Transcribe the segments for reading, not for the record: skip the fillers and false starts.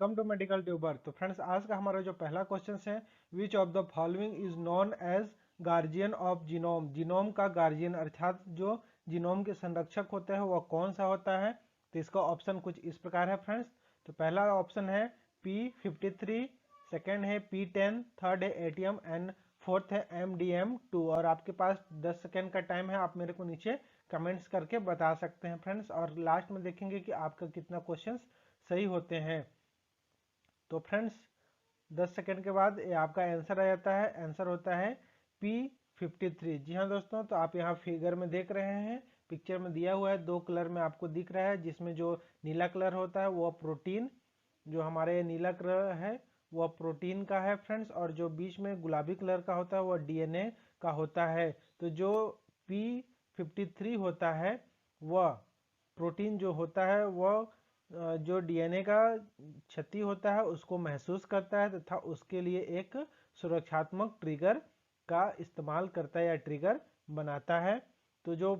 Welcome to medical tuber. तो friends, आज का हमारा जो पहला क्वेश्चन है, which of the following is known as guardian of genome. Genome का गार्जियन अर्थात जो जीनोम के संरक्षक होते हैं वह कौन सा होता है। तो इसका ऑप्शन कुछ इस प्रकार है फ्रेंड्स। तो पहला ऑप्शन है P53, सेकेंड है P10, थर्ड है एटीएम एंड फोर्थ है MDM2। और आपके पास 10 सेकेंड का टाइम है, आप मेरे को नीचे कमेंट्स करके बता सकते हैं फ्रेंड्स। और लास्ट में देखेंगे कि आपका कितना क्वेश्चंस सही होते हैं। तो फ्रेंड्स 10 सेकंड के बाद ये आपका आंसर आ जाता है। आंसर होता है P53। जी हाँ दोस्तों, तो आप यहाँ फिगर में देख रहे हैं, पिक्चर में दिया हुआ है, दो कलर में आपको दिख रहा है, जिसमें जो नीला कलर होता है वो प्रोटीन, जो हमारे नीला कलर है वह प्रोटीन का है फ्रेंड्स, और जो बीच में गुलाबी कलर का होता है वह DNA का होता है। तो जो P53 होता है वह प्रोटीन जो होता है वह जो DNA का क्षति होता है उसको महसूस करता है तथा उसके लिए एक सुरक्षात्मक ट्रिगर का इस्तेमाल करता है या ट्रिगर बनाता है। तो जो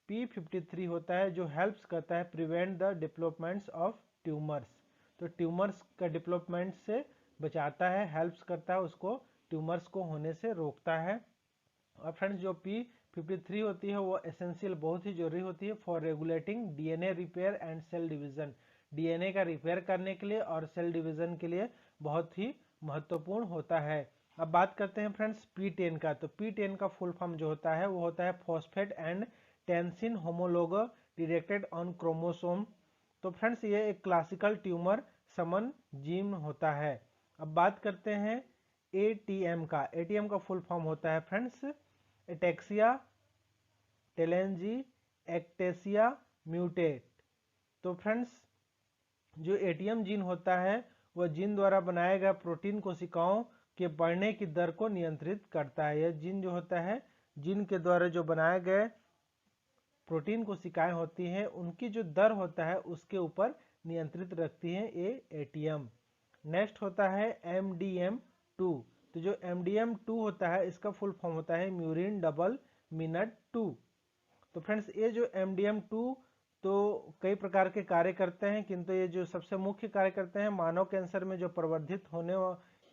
P53 होता है जो हेल्प्स करता है prevent the developments of tumours. तो ट्यूमर्स का डेवलपमेंट से बचाता है, हेल्प्स करता है, उसको ट्यूमर्स को होने से रोकता है। और फ्रेंड्स जो P53 होती है वो एसेंशियल, बहुत ही जरूरी होती है for regulating DNA repair and cell division. DNA का रिपेयर करने के लिए और सेल डिवीजन के लिए बहुत ही महत्वपूर्ण होता है। अब बात करते हैं फ्रेंड्स P10 का। तो P10 का फुल फॉर्म जो होता है वो होता है phosphate and tensin homolog directed on chromosome. तो फ्रेंड्स ये एक क्लासिकल ट्यूमर समन जीन होता है। अब बात करते हैं ATM का। ATM का फुल फॉर्म होता है फ्रेंड्स एटेक्सिया टेलेंजी एक्टेसिया म्यूटेट। तो फ्रेंड्स जो ATM जीन होता है वह जीन द्वारा बनाए गए प्रोटीन कोशिकाओं के बढ़ने की दर को नियंत्रित करता है। यह जीन जो होता है, जीन के द्वारा जो बनाए गए प्रोटीन कोशिकाएं होती हैं उनकी जो दर होता है उसके ऊपर नियंत्रित रखती है ये ATM। नेक्स्ट होता है MDM2। तो जो MDM2 होता है इसका फुल फॉर्म होता है म्यूरिन डबल मिनट 2। तो फ्रेंड्स ये जो MDM2 तो कई प्रकार के कार्य करते हैं, किंतु ये जो सबसे मुख्य कार्य करते हैं मानव कैंसर में जो प्रवर्धित होने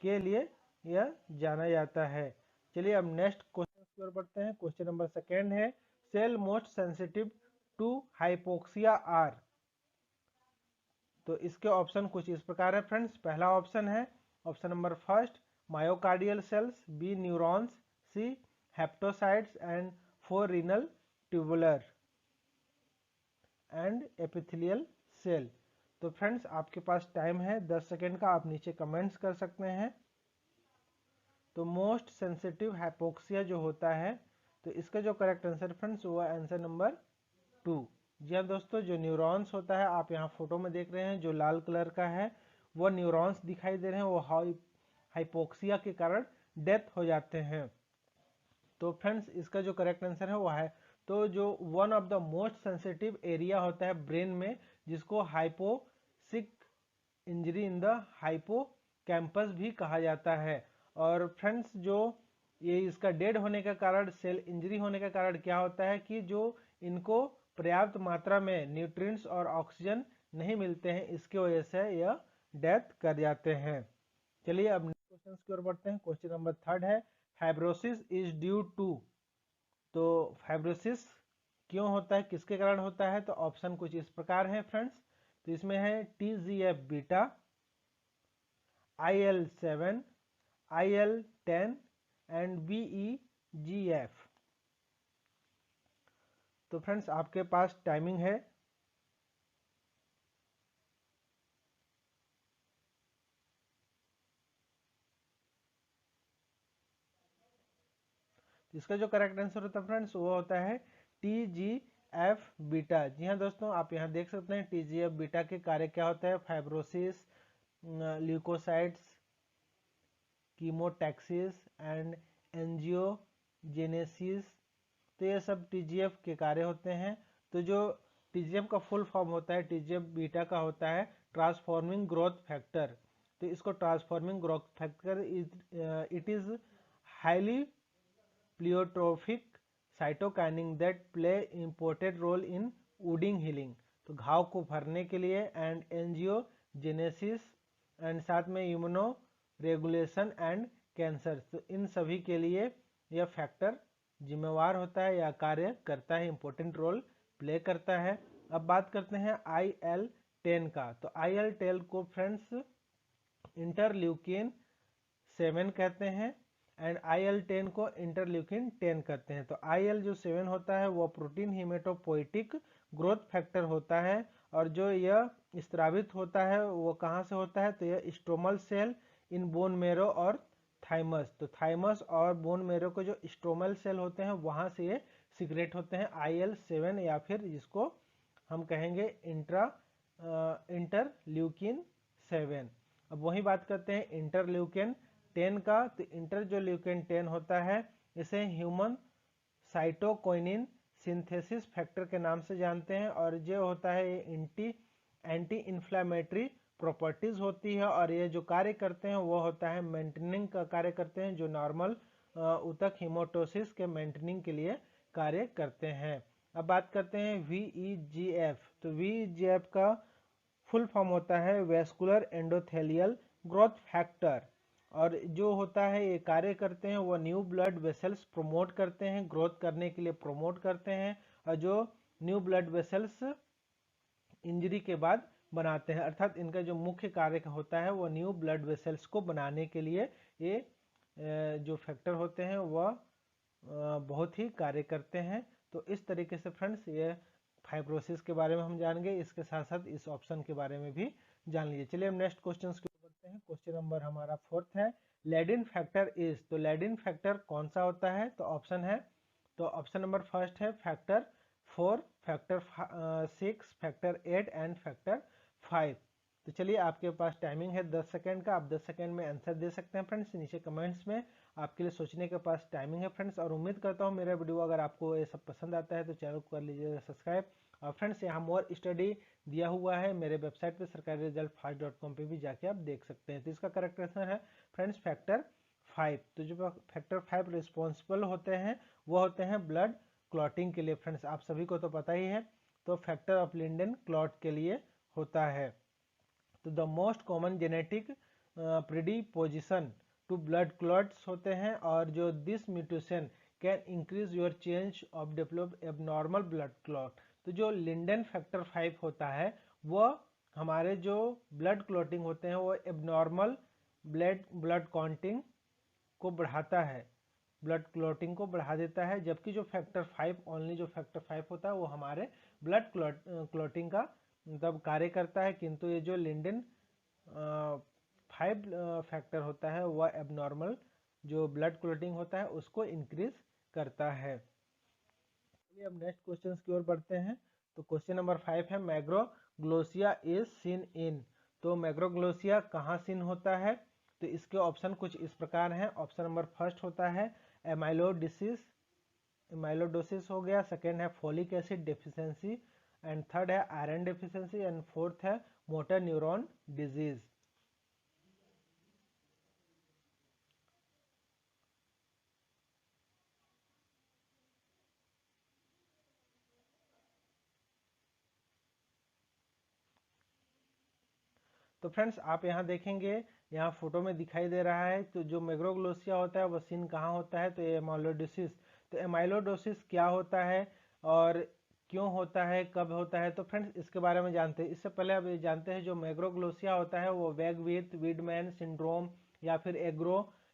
के लिए यह जाना जाता है। चलिए अब नेक्स्ट क्वेश्चन की ओर बढ़ते हैं। क्वेश्चन नंबर सेकेंड है cell most sensitive to hypoxia are. तो इसके ऑप्शन कुछ इस प्रकार है फ्रेंड्स। पहला ऑप्शन है option number first myocardial cells, B neurons, C hepatocytes and four renal tubular and epithelial cell. तो फ्रेंड्स आपके पास टाइम है 10 सेकेंड का, आप नीचे कमेंट्स कर सकते हैं। तो मोस्ट सेंसिटिव हाइपोक्सिया जो होता है, तो इसका जो करेक्ट आंसर फ्रेंड्स वो आंसर नंबर 2। जी हाँ दोस्तों, जो न्यूरॉन्स होता है आप यहाँ फोटो में देख रहे हैं, जो लाल कलर का है वो न्यूरॉन्स दिखाई दे रहे हैं, वो हाइपोक्सिया के कारण डेथ हो जाते हैं। तो फ्रेंड्स इसका जो करेक्ट आंसर है वो है, तो जो one of the most sensitive area होता है ब्रेन में जिसको हाइपोसिक इंजरी इन द हाइपोकैम्पस भी कहा जाता है। और फ्रेंड्स जो ये इसका डेड होने का कारण, सेल इंजरी होने का कारण क्या होता है कि जो इनको पर्याप्त मात्रा में न्यूट्रिएंट्स और ऑक्सीजन नहीं मिलते हैं, इसकी वजह से यह डेथ कर जाते हैं। चलिए अब नेक्स्ट क्वेश्चन की ओर बढ़ते हैं। क्वेश्चन नंबर थर्ड है फाइब्रोसिस इज ड्यू टू। तो फाइब्रोसिस क्यों होता है, किसके कारण होता है। तो ऑप्शन कुछ इस प्रकार है फ्रेंड्स। तो इसमें है TGF beta, IL-7, IL-10 and VEGF। तो फ्रेंड्स आपके पास टाइमिंग है। इसका जो करेक्ट आंसर होता है फ्रेंड्स वो होता है TGF बीटा। जी हाँ दोस्तों, आप यहाँ देख सकते हैं TGF बीटा के कार्य क्या होता है। Fibrosis, leukocytes, chemotaxis and angiogenesis, तो ये सब TGF के कार्य होते हैं। तो जो TGF का फुल फॉर्म होता है TGF बीटा का होता है ट्रांसफॉर्मिंग ग्रोथ फैक्टर। तो इसको transforming growth factor it is highly pleiotropic cytokinin that play important role in वुडिंग हीलिंग। तो घाव को भरने के लिए एंड एंजियोजेनेसिस एंड साथ में इम्यूनो रेगुलेशन एंड कैंसर। तो इन सभी के लिए यह फैक्टर जिम्मेवार होता है या कार्य करता है, इंपॉर्टेंट रोल प्ले करता है। अब बात करते हैं IL-10 का। तो IL-10 को फ्रेंड्स इंटरल्यूकिन 7 कहते हैं एंड IL-10 को इंटरल्यूकिन 10 कहते हैं। तो IL जो 7 होता है वो प्रोटीन हीमेटोपोइटिक ग्रोथ फैक्टर होता है, और जो यह स्त्रावित होता है वो कहाँ से होता है, तो यह stromal cell in bone marrow और थाइमस। तो थाइमस और बोन मेरो के जो स्ट्रोमल सेल होते हैं वहाँ से ये सीक्रेट होते हैं IL-7, या फिर जिसको हम कहेंगे इंटरल्यूकिन 7। अब वही बात करते हैं इंटरल्यूकिन 10 का। तो इंटर जो ल्यूकिन 10 होता है इसे ह्यूमन साइटोकाइनिन सिंथेसिस फैक्टर के नाम से जानते हैं, और जो होता है ये एंटी इन्फ्लामेटरी प्रॉपर्टीज होती है, और ये जो कार्य करते हैं वो होता है मेंटेनिंग का कार्य करते हैं, जो नॉर्मल ऊतक हिमोटोसिस के मेंटेनिंग के लिए कार्य करते हैं। अब बात करते हैं VEGF। तो VEGF का फुल फॉर्म होता है वेस्कुलर एंडोथेलियल ग्रोथ फैक्टर, और जो होता है ये कार्य करते हैं वो न्यू ब्लड वेसल्स प्रमोट करते हैं, ग्रोथ करने के लिए प्रमोट करते हैं, और जो न्यू ब्लड वेसल्स इंजरी के बाद बनाते हैं। अर्थात इनका जो मुख्य कार्य होता है वो न्यू ब्लड वेसल्स को बनाने के लिए ये जो फैक्टर होते हैं वह बहुत ही कार्य करते हैं। तो इस तरीके से फ्रेंड्स ये फाइब्रोसिस के बारे में हम जान गए, इसके साथ साथ इस ऑप्शन के बारे में भी जान लीजिए। चलिए हम नेक्स्ट क्वेश्चन की ओर बढ़ते हैं। क्वेश्चन नंबर हमारा 4th है, लेडिन फैक्टर इज। तो लेडिन फैक्टर कौन सा होता है, तो ऑप्शन है, तो ऑप्शन नंबर 1 है factor 4, factor 6, factor 8 and factor 5। तो चलिए आपके पास टाइमिंग है 10 सेकेंड का, आप 10 सेकेंड में आंसर दे सकते हैं फ्रेंड्स। नीचे कमेंट्स में आपके लिए सोचने के पास टाइमिंग है फ्रेंड्स, और उम्मीद करता हूँ मेरा वीडियो अगर आपको ये सब पसंद आता है तो चैनल को कर लीजिएगा सब्सक्राइब। और फ्रेंड्स यहाँ मोर स्टडी दिया हुआ है मेरे वेबसाइट पे sarkariresult.fast.com पे भी जाके आप देख सकते हैं। तो इसका करेक्ट आंसर है फ्रेंड्स फैक्टर 5। तो जो फैक्टर 5 रिस्पॉन्सिबल होते हैं वो होते हैं ब्लड क्लॉटिंग के लिए फ्रेंड्स, आप सभी को तो पता ही है। तो फैक्टर ऑफ लिंडन क्लॉट के लिए होता है। तो the most common genetic predisposition to blood clots होते हैं, और जो this mutation can increase your change of develop abnormal blood clot. तो जो लिंडन फैक्टर 5 होता है वह हमारे जो ब्लड क्लॉटिंग होते हैं वो एबनॉर्मल ब्लड काउंटिंग को बढ़ाता है, ब्लड क्लॉटिंग को बढ़ा देता है, जबकि जो फैक्टर 5 ओनली जो फैक्टर 5 होता है वो हमारे ब्लड क्लॉटिंग का मतलब कार्य करता है, किंतु ये जो लिंडन 5 फैक्टर होता है वह एबनॉर्मल जो ब्लड क्लॉटिंग होता है उसको इंक्रीज करता है। चलिए अब नेक्स्ट क्वेश्चन की ओर बढ़ते हैं। तो क्वेश्चन नंबर 5 है मैक्रोग्लोसिया इज सीन इन। तो मैक्रोग्लोसिया कहाँ सीन होता है, तो इसके ऑप्शन कुछ इस प्रकार हैं। ऑप्शन नंबर 1 होता है एमाइलोडोसिस हो गया, सेकेंड है folic acid deficiency, and third है आयरन डेफिशिएंसी, एंड फोर्थ है मोटर न्यूरॉन डिजीज। तो फ्रेंड्स आप यहाँ देखेंगे, यहाँ फोटो में दिखाई दे रहा है, तो जो मैक्रोग्लोसिया होता है वो सीन कहाँ होता है, तो एमाइलोडोसिस। तो एमाइलोडोसिस क्या होता है और क्यों होता है, कब होता है, तो फ्रेंड्स इसके बारे में जानते हैं। इससे पहले आप ये जानते हैं जो मैक्रोग्लोसिया होता है वो वेगविथ वीडमैन सिंड्रोम या फिर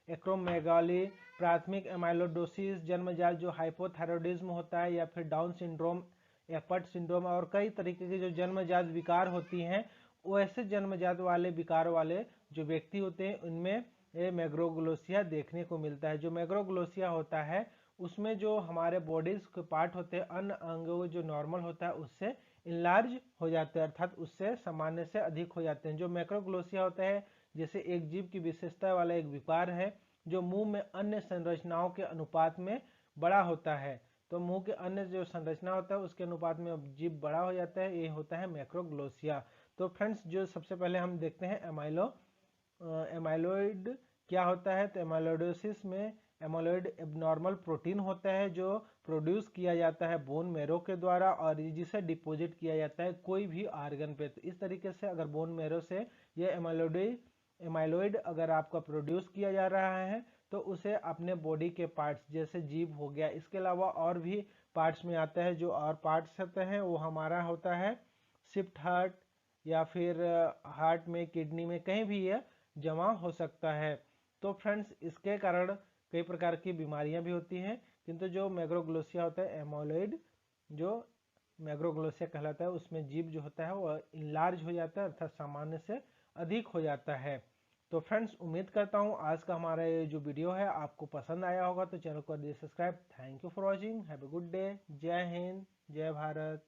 एक्रोमेगाली, प्राथमिक एमाइलोडोसिस, जन्मजात जो हाइपोथायरॉयडिज्म होता है, या फिर डाउन सिंड्रोम, एपर्ट सिंड्रोम, और कई तरीके की जो जन्मजात विकार होती हैं, वैसे जन्मजात वाले विकार वाले जो व्यक्ति होते हैं उनमें ये मैक्रोग्लोसिया देखने को मिलता है। जो मैक्रोग्लोसिया होता है उसमें जो हमारे बॉडीज के पार्ट होते हैं, अन्य अंगों जो नॉर्मल होता है उससे इनलार्ज हो जाते हैं, अर्थात उससे सामान्य से अधिक हो जाते हैं। जो मैक्रोग्लोसिया होता है जैसे एक जीव की विशेषता वाला एक विकार है जो मुंह में अन्य संरचनाओं के अनुपात में बड़ा होता है। तो मुंह के अन्य जो संरचना होता है उसके अनुपात में जीव बड़ा हो जाता है, ये होता है मैक्रोग्लोसिया। तो फ्रेंड्स जो सबसे पहले हम देखते हैं एमाइलोइड क्या होता है। तो एमाइलोइडोसिस में एमाइलोइड एबनॉर्मल प्रोटीन होता है जो प्रोड्यूस किया जाता है बोन मैरो के द्वारा, और जिसे डिपॉजिट किया जाता है कोई भी आर्गन पे। तो इस तरीके से अगर बोन मैरो से यह एमाइलोइड एमाइलोइड अगर आपका प्रोड्यूस किया जा रहा है तो उसे अपने बॉडी के पार्ट्स जैसे जीभ हो गया, इसके अलावा और भी पार्ट्स में आता है। जो और पार्ट्स होते हैं वो हमारा होता है शिफ्ट हार्ट, या फिर हार्ट में, किडनी में, कहीं भी यह जमा हो सकता है। तो फ्रेंड्स इसके कारण कई प्रकार की बीमारियां भी होती हैं, किंतु जो मैक्रोग्लोसिया होता है, एमोलॉइड जो मैक्रोग्लोसिया कहलाता है, उसमें जीभ जो होता है वह इनलार्ज हो जाता है, अर्थात सामान्य से अधिक हो जाता है। तो फ्रेंड्स उम्मीद करता हूँ आज का हमारा ये जो वीडियो है आपको पसंद आया होगा, तो चैनल को कर दीजिए subscribe. Thank you for watching, have a good day. जय हिंद, जय भारत।